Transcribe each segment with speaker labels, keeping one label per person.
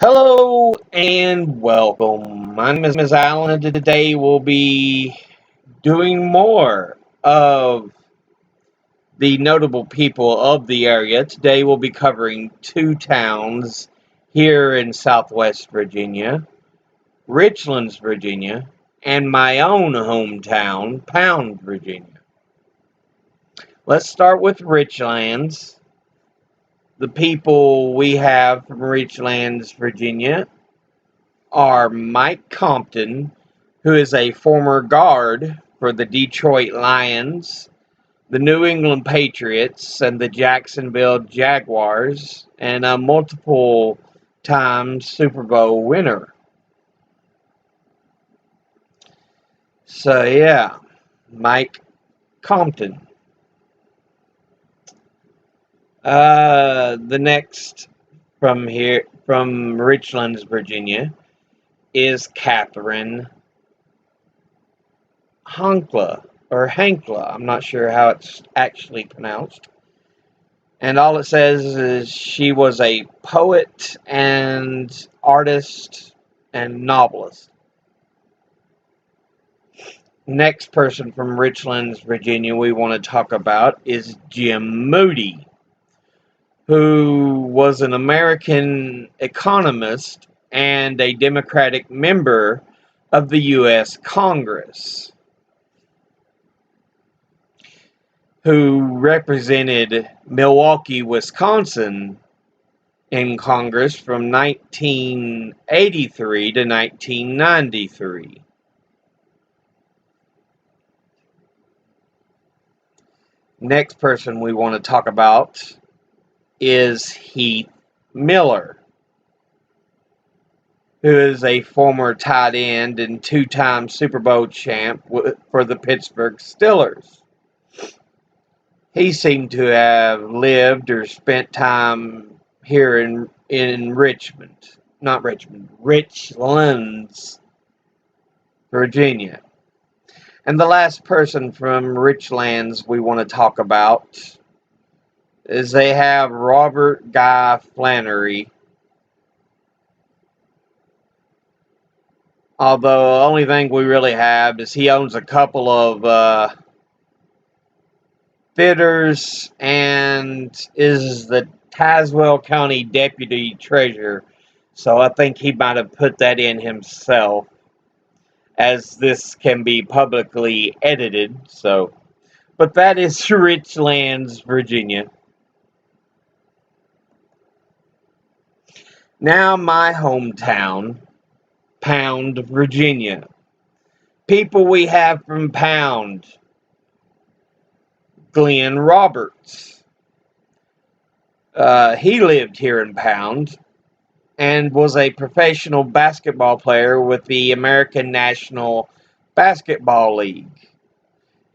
Speaker 1: Hello and welcome. My name is Alan, and today we'll be doing more of the notable people of the area. Today we'll be covering two towns here in Southwest Virginia, Richlands, Virginia, and my own hometown, Pound, Virginia. Let's start with Richlands. The people we have from Richlands, Virginia are Mike Compton, who is a former guard for the Detroit Lions, the New England Patriots, and the Jacksonville Jaguars, and a multiple time Super Bowl winner. So yeah, Mike Compton. The next from Richlands, Virginia, is Catherine Hankla. I'm not sure how it's actually pronounced. And all it says is she was a poet and artist and novelist. Next person from Richlands, Virginia we want to talk about is Jim Moody, who was an American economist and a Democratic member of the U.S. Congress, who represented Milwaukee, Wisconsin in Congress from 1983 to 1993. Next person we want to talk about is Heath Miller, who is a former tight end and two-time Super Bowl champ for the Pittsburgh Steelers. He seemed to have lived or spent time here in Richlands, Virginia. And the last person from Richlands we want to talk about is they have Robert Guy Flannery. Although the only thing we really have is he owns a couple of theaters and is the Tazewell County Deputy Treasurer. So I think he might have put that in himself, as this can be publicly edited. But that is Richlands, Virginia. Now my hometown, Pound, Virginia. People we have from Pound: Glenn Roberts. He lived here in Pound and was a professional basketball player with the American National Basketball League,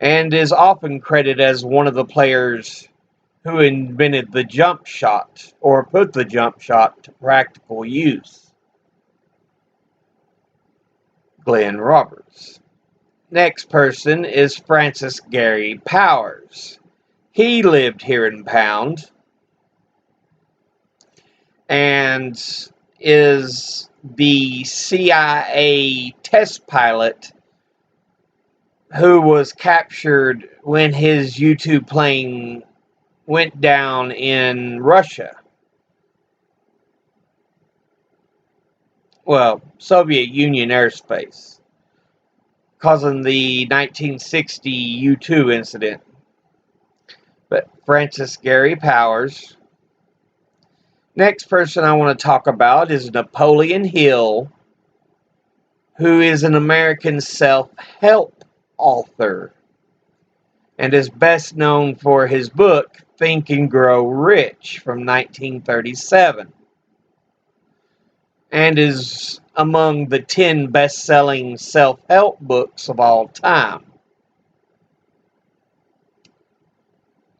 Speaker 1: and is often credited as one of the players who invented the jump shot, or put the jump shot to practical use. Glenn Roberts. Next person is Francis Gary Powers. He lived here in Pound and is the CIA test pilot who was captured when his U-2 plane went down in Russia. Well, Soviet Union airspace, causing the 1960 U-2 incident. But Francis Gary Powers. Next person I want to talk about is Napoleon Hill, who is an American self-help author and is best known for his book Think and Grow Rich from 1937, and is among the 10 best-selling self-help books of all time.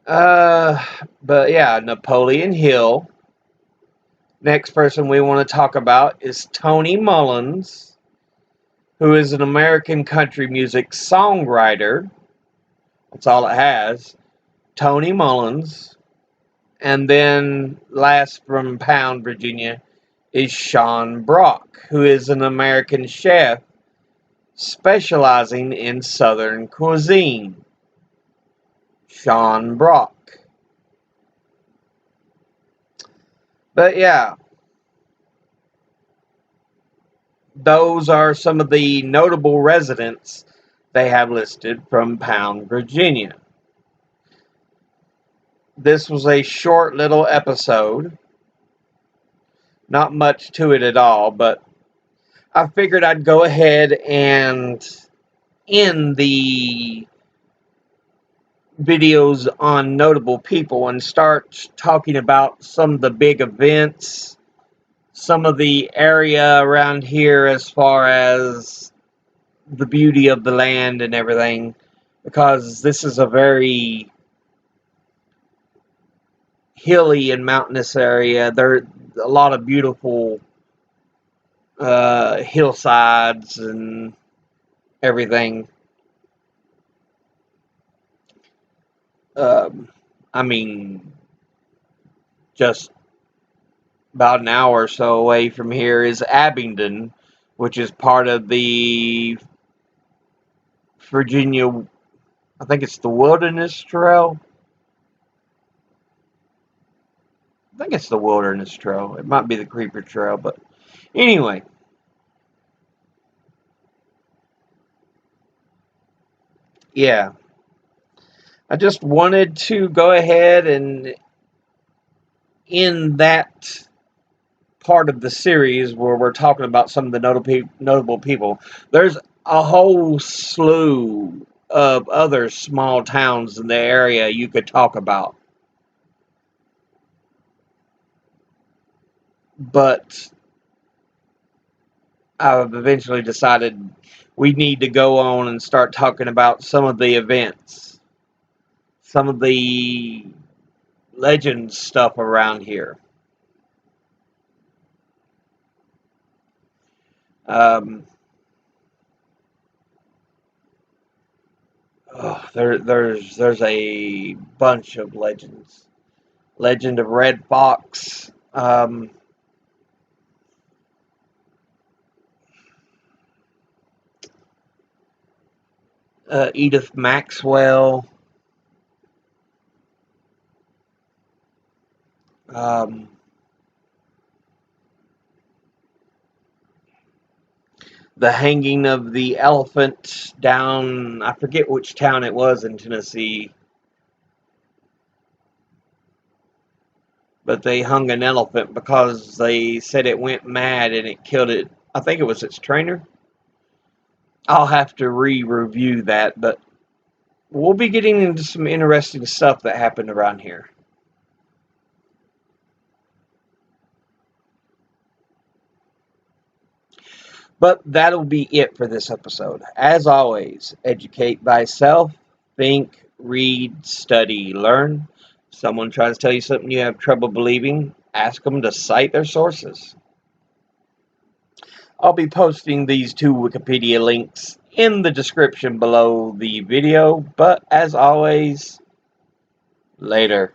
Speaker 1: But yeah, Napoleon Hill. Next person we want to talk about is Tony Mullins, who is an American country music songwriter. That's all it has. Tony Mullins. And then last from Pound, Virginia, is Sean Brock, who is an American chef specializing in Southern cuisine. Sean Brock. But yeah, those are some of the notable residents they have listed from Pound, Virginia. This was a short little episode. Not much to it at all, but I figured I'd go ahead and end the videos on notable people and start talking about some of the big events, some of the area around here as far as the beauty of the land and everything, because this is a very hilly and mountainous area. There are a lot of beautiful hillsides and everything. I mean, just about an hour or so away from here is Abingdon, which is part of the Virginia, I think it's the Wilderness Trail. I think it's the Wilderness Trail. It might be the Creeper Trail, but anyway. Yeah. I just wanted to go ahead and end that part of the series where we're talking about some of the notable people. There's a whole slew of other small towns in the area you could talk about. But I've eventually decided we need to go on and start talking about some of the events, some of the legend stuff around here. There's a bunch of legends. Legend of Red Fox. Edith Maxwell. The hanging of the elephant down, I forget which town it was in Tennessee. But they hung an elephant because they said it went mad and it killed it. I think it was its trainer. I'll have to re-review that, but we'll be getting into some interesting stuff that happened around here. But that'll be it for this episode. As always, educate thyself, think, read, study, learn. If someone tries to tell you something you have trouble believing, ask them to cite their sources. I'll be posting these two Wikipedia links in the description below the video, but as always, later.